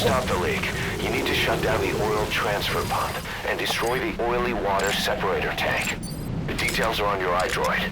stop the leak, you need to shut down the oil transfer pump and destroy the oily water separator tank. The details are on your iDroid.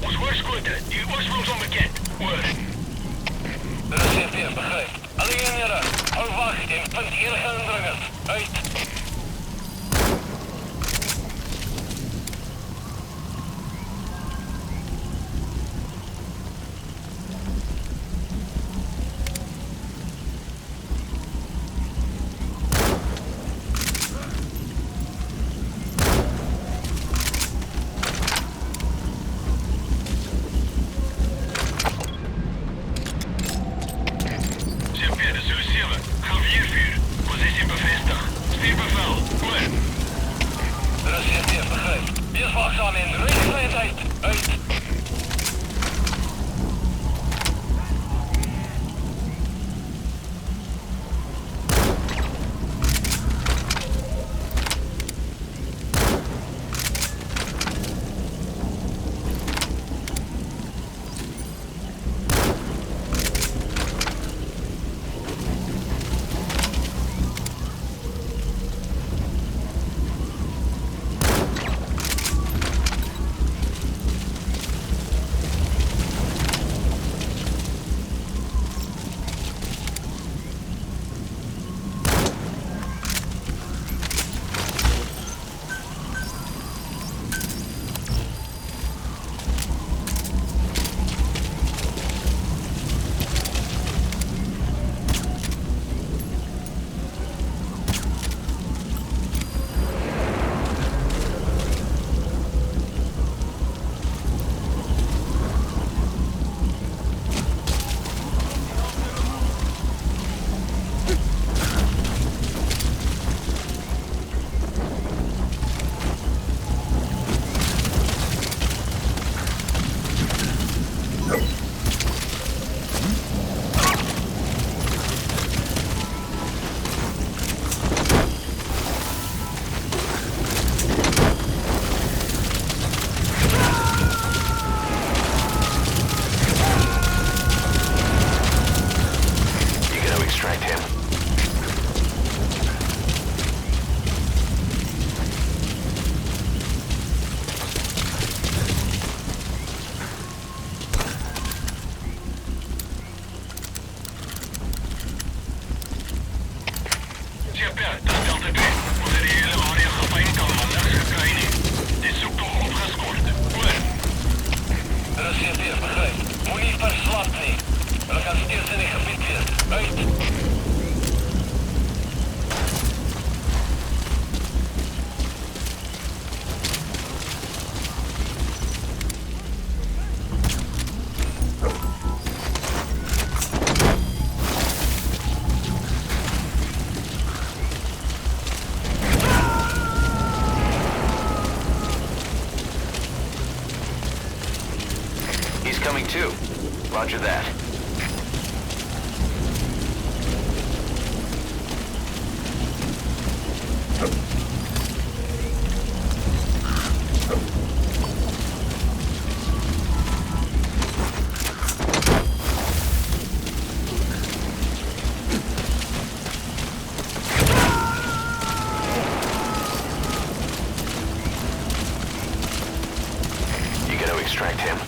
Ons hoorskote, die oorsprong is onbekend. Hoor. Dit is CP, begryp. Alle eenhede, hou wag en punt enige indringers. Uit. Coming too. Roger that. You gotta extract him.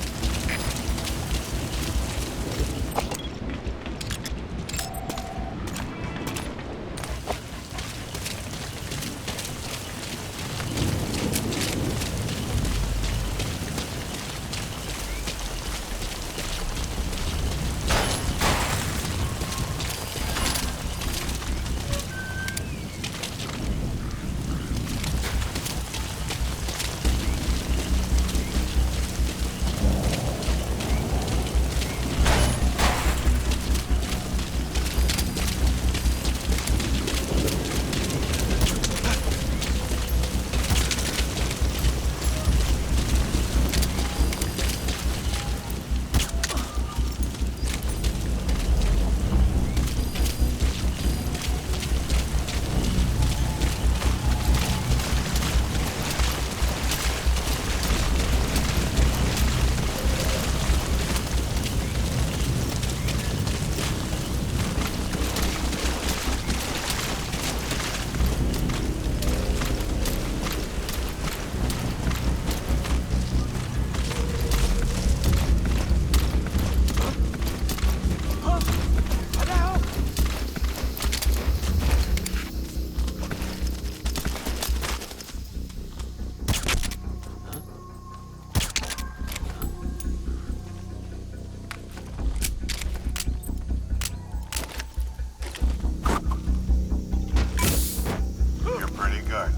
Pretty good.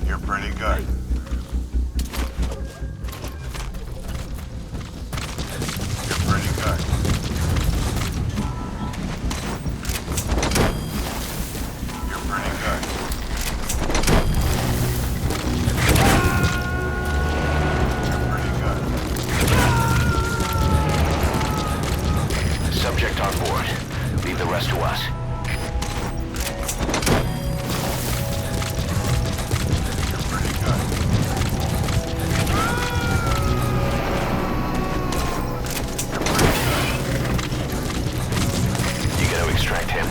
You're pretty good. You're pretty good. You're pretty good. Subject on board. Leave the rest to us. Extract him.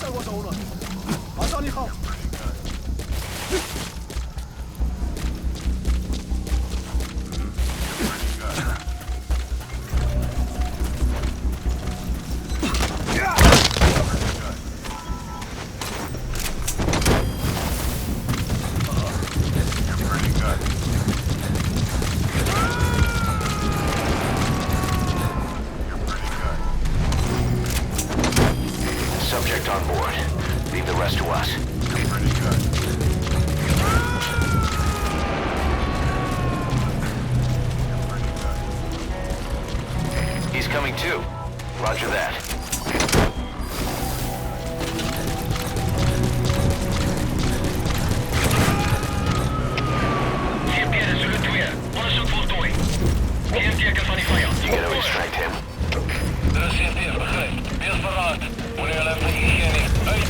在我手了，马上你好。 Subject on board. Leave the rest to us. Pretty good. He's coming too. Roger that. GPS sur le toit. Onderzoek voltooid. Kenteken van die vijand. You gotta extract him. De CP begrijpt. Wees verraad. Wanneer hij van hygiëne. Uit.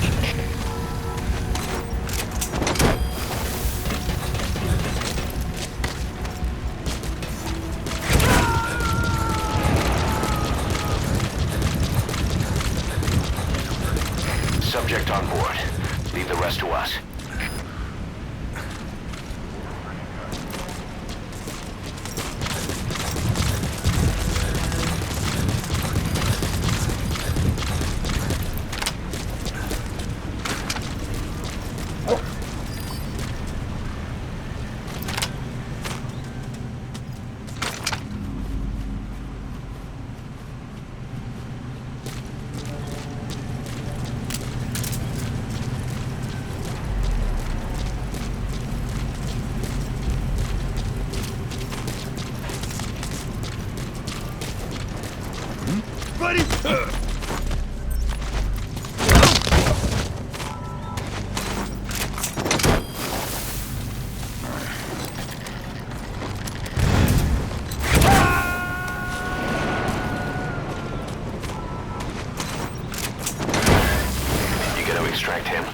Subject on board. Leave the rest to us. Buddy! You gotta extract him.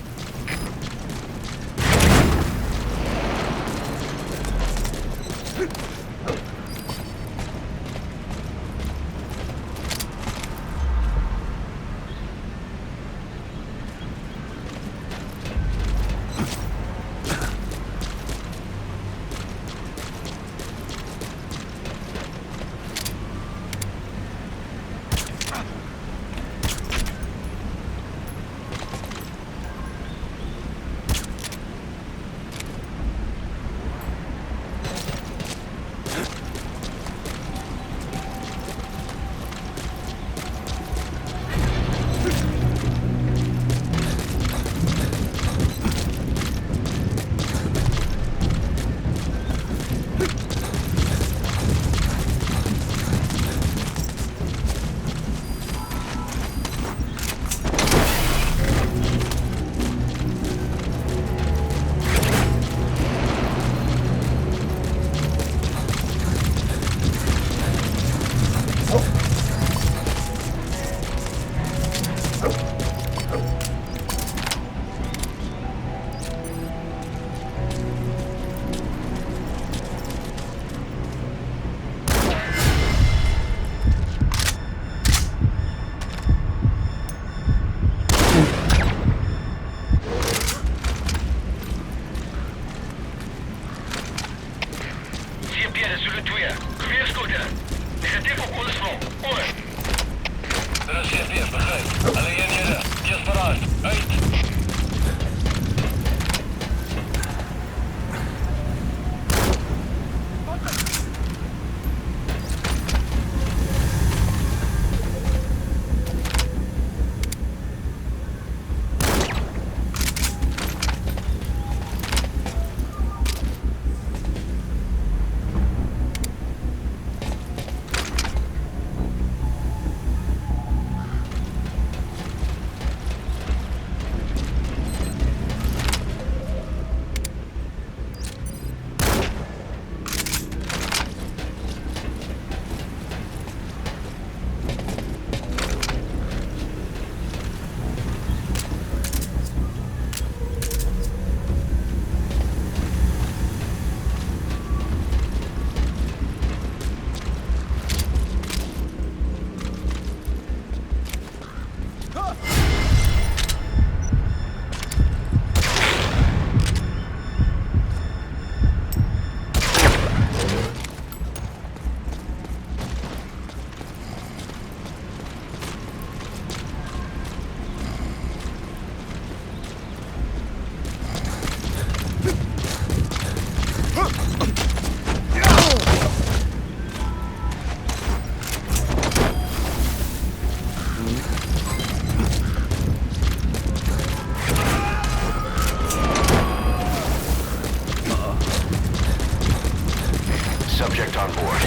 aboard.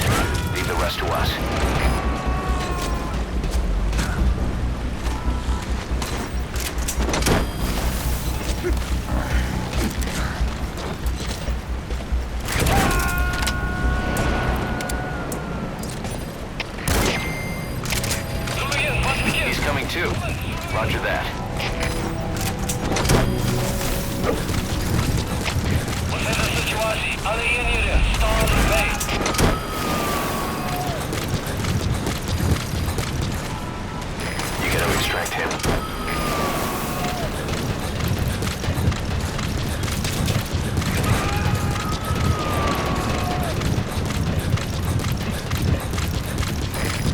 Leave the rest to us. He's coming too. Roger that. Ocena sytuacji, ale ja nie wiem. Stąd wejdź. You gotta extract him.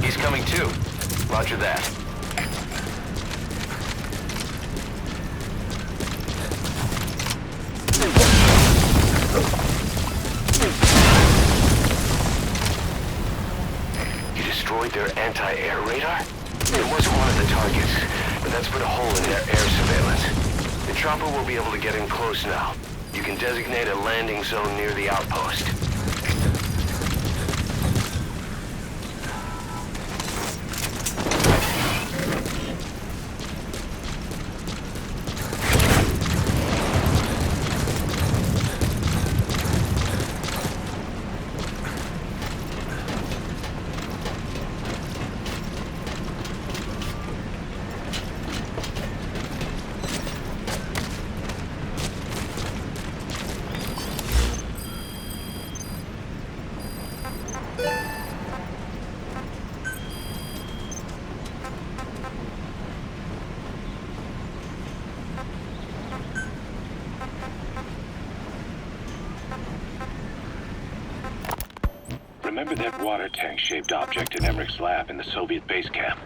He's coming too. Roger that. You destroyed their anti-air radar? It wasn't one of the targets, but that's put a hole in their air surveillance. The chopper will be able to get in close now. You can designate a landing zone near the outpost. Remember that water tank-shaped object in Emmerich's lab in the Soviet base camp?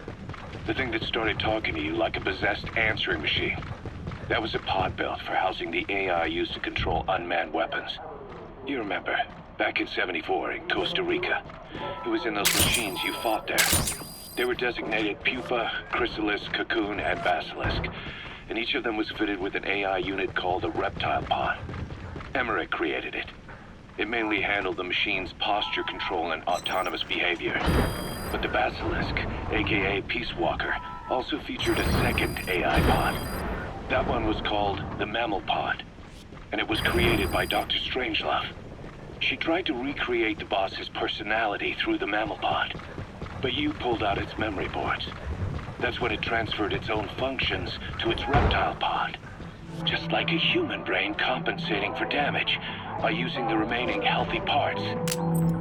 The thing that started talking to you like a possessed answering machine. That was a pod built for housing the AI used to control unmanned weapons. You remember, back in '74 in Costa Rica. It was in those machines you fought there. They were designated Pupa, Chrysalis, Cocoon, and Basilisk, and each of them was fitted with an AI unit called a reptile pod. Emmerich created it. It mainly handled the machine's posture control and autonomous behavior. But the Basilisk, aka Peace Walker, also featured a second AI pod. That one was called the Mammal Pod, and it was created by Dr. Strangelove. She tried to recreate the boss's personality through the Mammal Pod, but you pulled out its memory boards. That's when it transferred its own functions to its reptile pod. Just like a human brain compensating for damage by using the remaining healthy parts.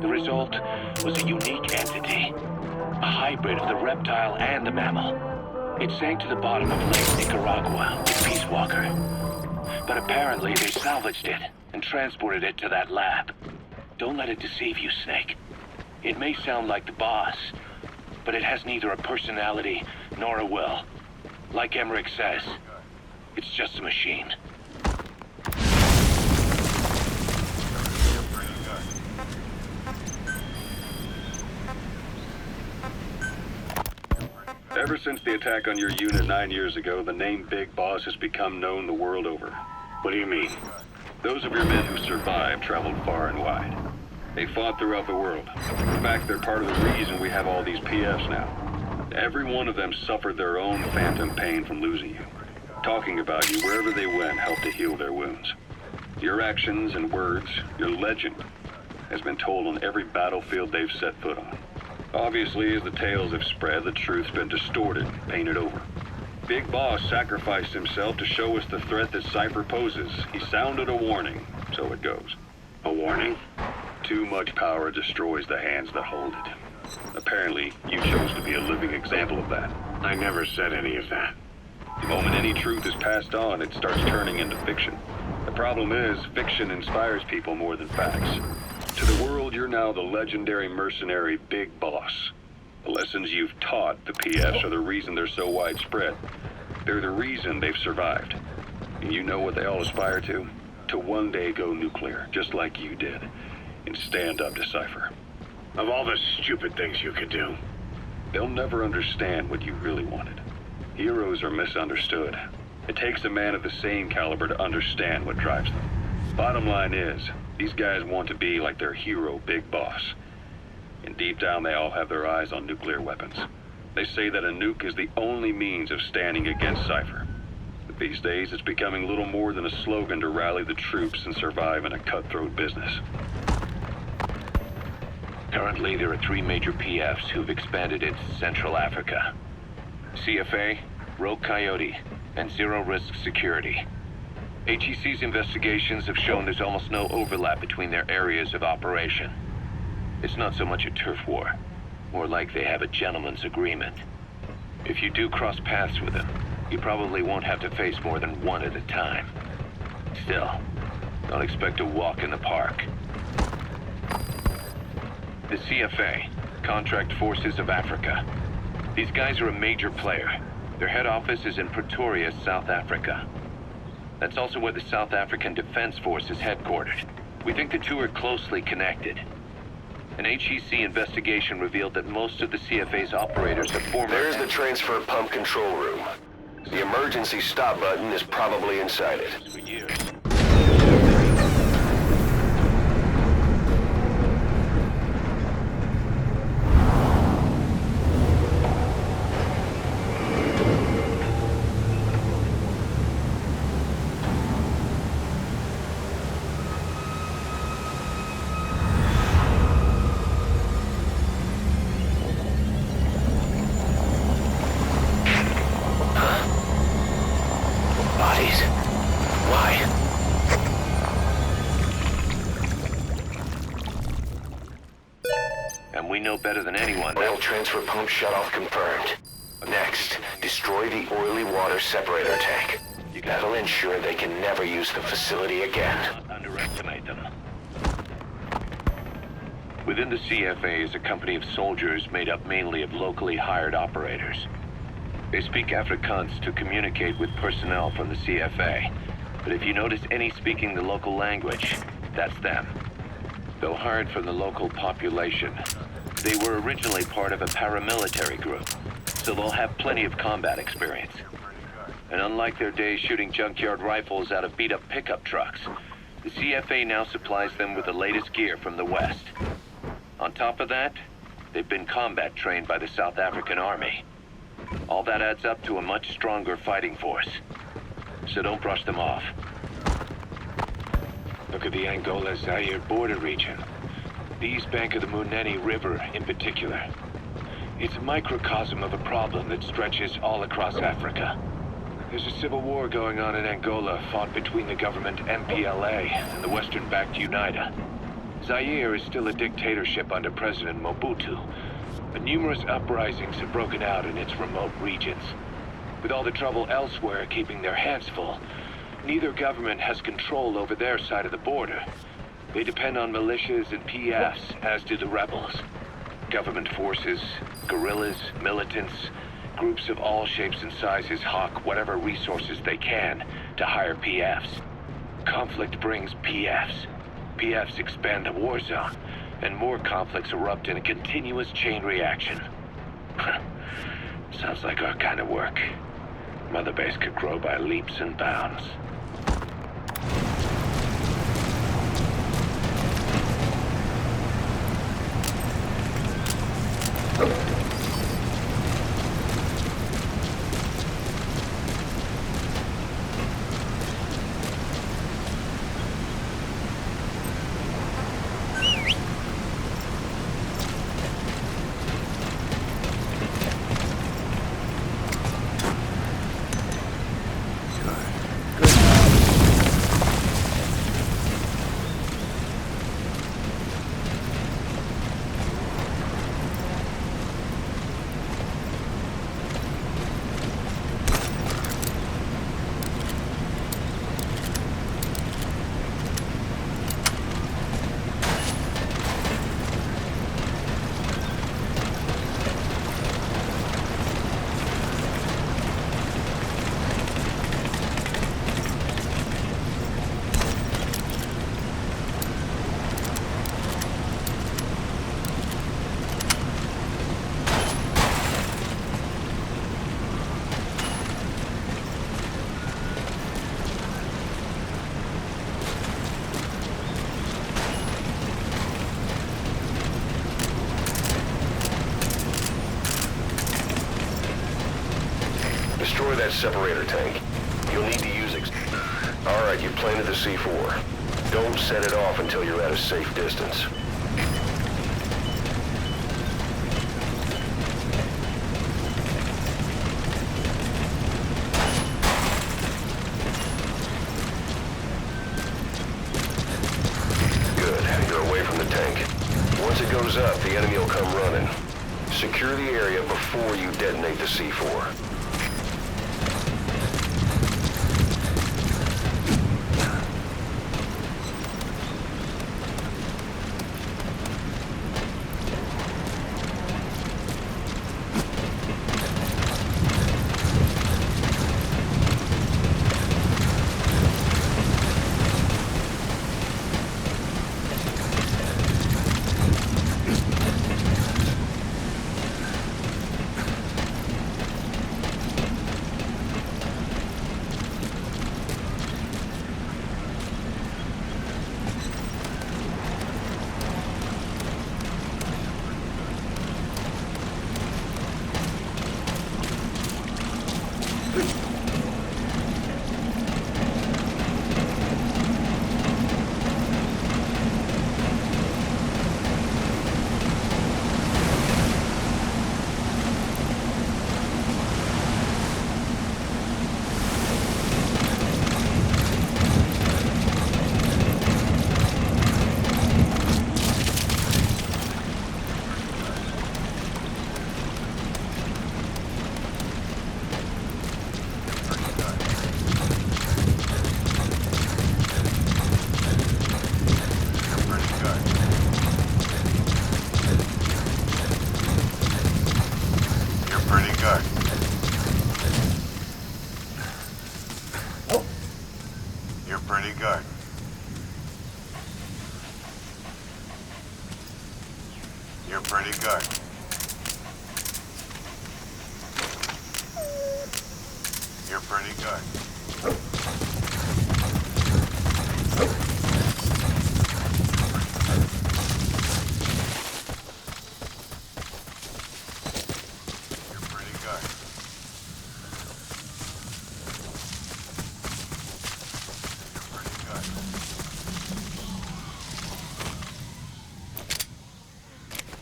The result was a unique entity, a hybrid of the reptile and the mammal. It sank to the bottom of Lake Nicaragua with Peace Walker. But apparently they salvaged it and transported it to that lab. Don't let it deceive you, Snake. It may sound like the boss, but it has neither a personality nor a will. Like Emmerich says, it's just a machine. Ever since the attack on your unit 9 years ago, the name Big Boss has become known the world over. What do you mean? Those of your men who survived traveled far and wide. They fought throughout the world. In fact, they're part of the reason we have all these PFs now. Every one of them suffered their own phantom pain from losing you. Talking about you wherever they went helped to heal their wounds. Your actions and words, your legend, has been told on every battlefield they've set foot on. Obviously, as the tales have spread, the truth's been distorted, painted over. Big Boss sacrificed himself to show us the threat that Cypher poses. He sounded a warning, so it goes. A warning? Too much power destroys the hands that hold it. Apparently, you chose to be a living example of that. I never said any of that. The moment any truth is passed on, it starts turning into fiction. The problem is, fiction inspires people more than facts. To the world, you're now the legendary mercenary Big Boss. The lessons you've taught the PFs are the reason they're so widespread. They're the reason they've survived. And you know what they all aspire to? To one day go nuclear, just like you did, and stand up to Cypher. Of all the stupid things you could do. They'll never understand what you really wanted. Heroes are misunderstood. It takes a man of the same caliber to understand what drives them. Bottom line is, these guys want to be like their hero, Big Boss. And deep down, they all have their eyes on nuclear weapons. They say that a nuke is the only means of standing against Cypher. But these days, it's becoming little more than a slogan to rally the troops and survive in a cutthroat business. Currently, there are 3 major PFs who've expanded into Central Africa. CFA, Rogue Coyote, and Zero Risk Security. HEC's investigations have shown there's almost no overlap between their areas of operation. It's not so much a turf war, more like they have a gentleman's agreement. If you do cross paths with them, you probably won't have to face more than one at a time. Still, don't expect a walk in the park. The CFA, Contract Forces of Africa. These guys are a major player. Their head office is in Pretoria, South Africa. That's also where the South African Defense Force is headquartered. We think the two are closely connected. An HEC investigation revealed that most of the CFA's operators are former... There's the transfer pump control room. The emergency stop button is probably inside it. For years. Bodies? Why? And we know better than anyone Oil that transfer pump shutoff confirmed. Next, destroy the oily water separator tank. That'll ensure they can never use the facility again. not underestimate them. Within the CFA is a company of soldiers made up mainly of locally hired operators. They speak Afrikaans to communicate with personnel from the CFA, but if you notice any speaking the local language, that's them. Though hired from the local population, they were originally part of a paramilitary group, so they'll have plenty of combat experience. And unlike their days shooting junkyard rifles out of beat-up pickup trucks, the CFA now supplies them with the latest gear from the West. On top of that, they've been combat trained by the South African Army. All that adds up to a much stronger fighting force. So don't brush them off. Look at the Angola-Zaire border region. The east bank of the Munene River in particular. It's a microcosm of a problem that stretches all across Africa. There's a civil war going on in Angola fought between the government MPLA and the Western-backed UNITA. Zaire is still a dictatorship under President Mobutu, but numerous uprisings have broken out in its remote regions. With all the trouble elsewhere keeping their hands full, neither government has control over their side of the border. They depend on militias and PFs, as do the rebels. Government forces, guerrillas, militants, groups of all shapes and sizes hawk whatever resources they can to hire PFs. Conflict brings PFs. PFs expand the war zone, and more conflicts erupt in a continuous chain reaction. Sounds like our kind of work. Mother Base could grow by leaps and bounds. that separator tank. You'll need to use Alright, you planted the C4. Don't set it off until you're at a safe distance. Good, you're away from the tank. Once it goes up, the enemy will come running. Secure the area before you detonate the C4. You're pretty good. You're pretty good. You're pretty good. You're pretty good.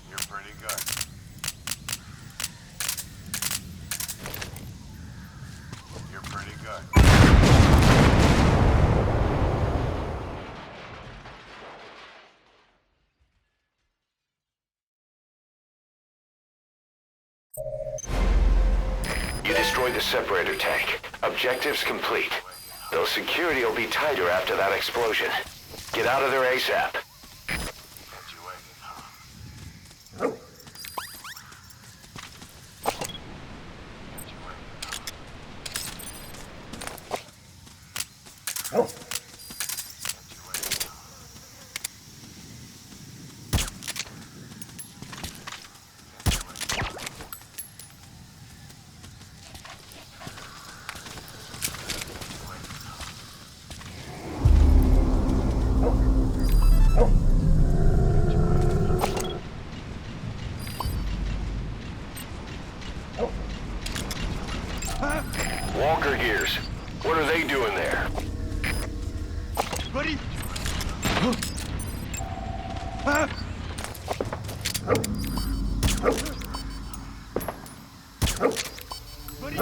You're pretty good. You're pretty good. You destroyed the separator tank. Objectives complete. Though security will be tighter after that explosion. Get out of there ASAP. Walker gears. What are they doing there? Buddy! Buddy!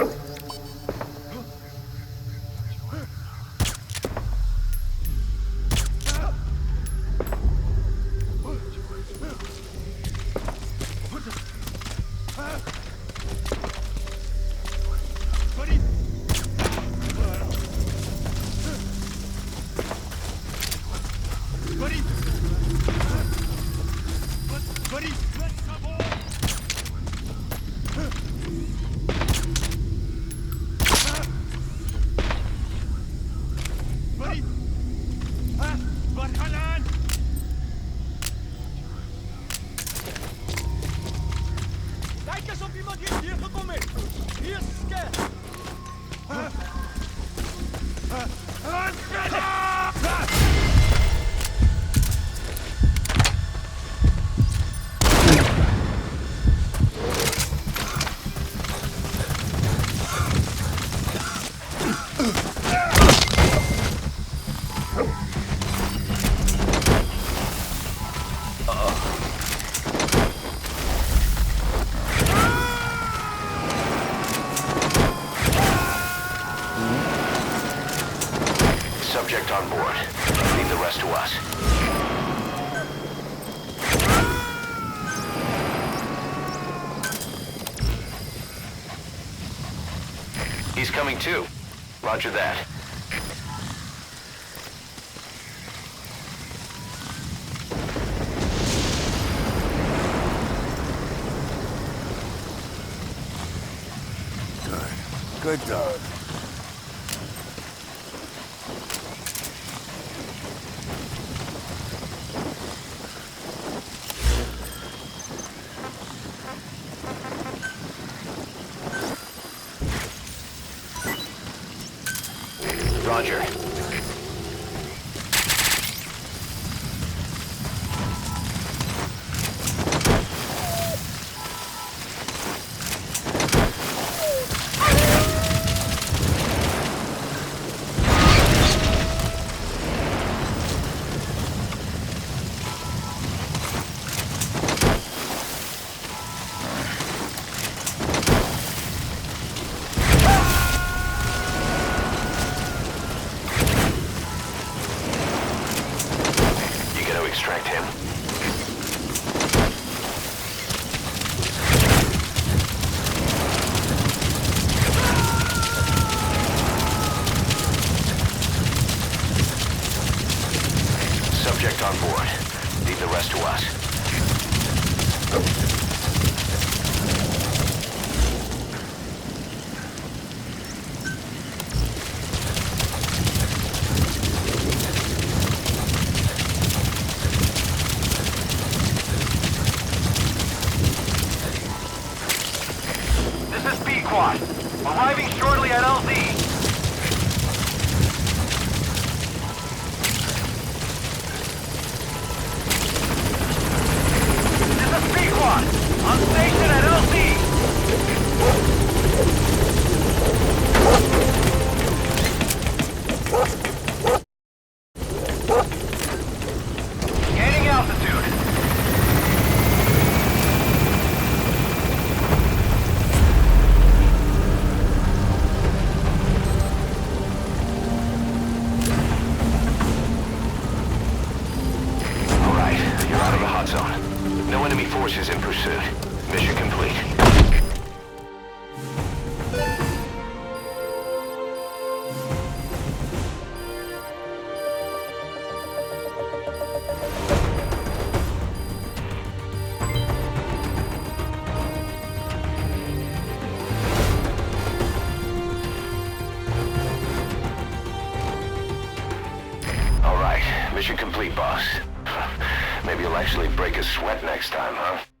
Buddy! Buddy! Subject on board. Leave the rest to us. He's coming too. Roger that. Good dog. Roger. Extract him. Subject on board. Leave the rest to us. Arriving shortly at LZ. This is P-Quad. On station at LZ. Gaining altitude. Zone. No enemy forces in pursuit. Mission complete. All right. Mission complete, boss. Maybe you'll actually break a sweat next time, huh?